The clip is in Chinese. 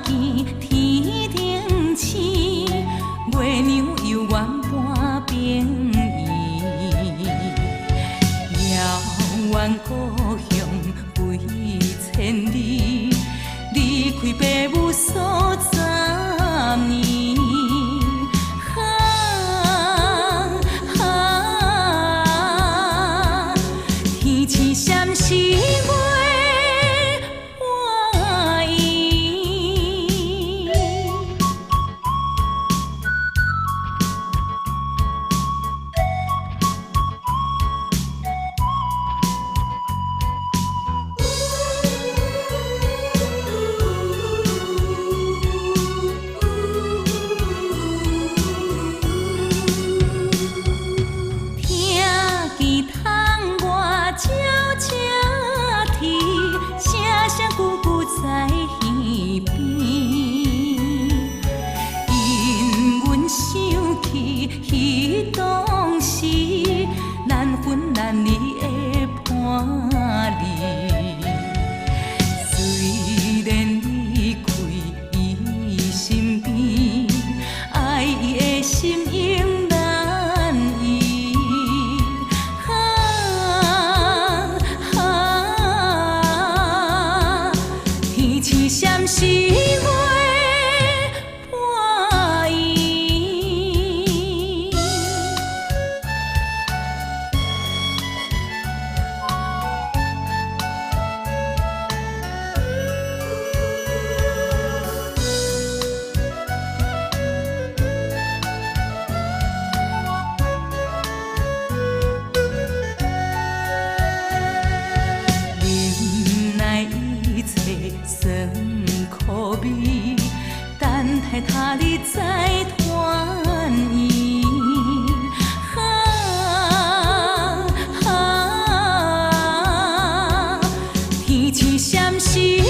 见天顶星，月娘犹原半边圆。遥远故乡几千里，离开父母数十年。天星闪是月半圆。听见窗外鸟声啼，声声句句在耳边，因阮想起彼当时难分难离的伴侣。虽然离开伊身边，爱伊的心永难移。天星闪是月半圆。忍耐一切酸苦味，等待他日再团圆。天星闪是月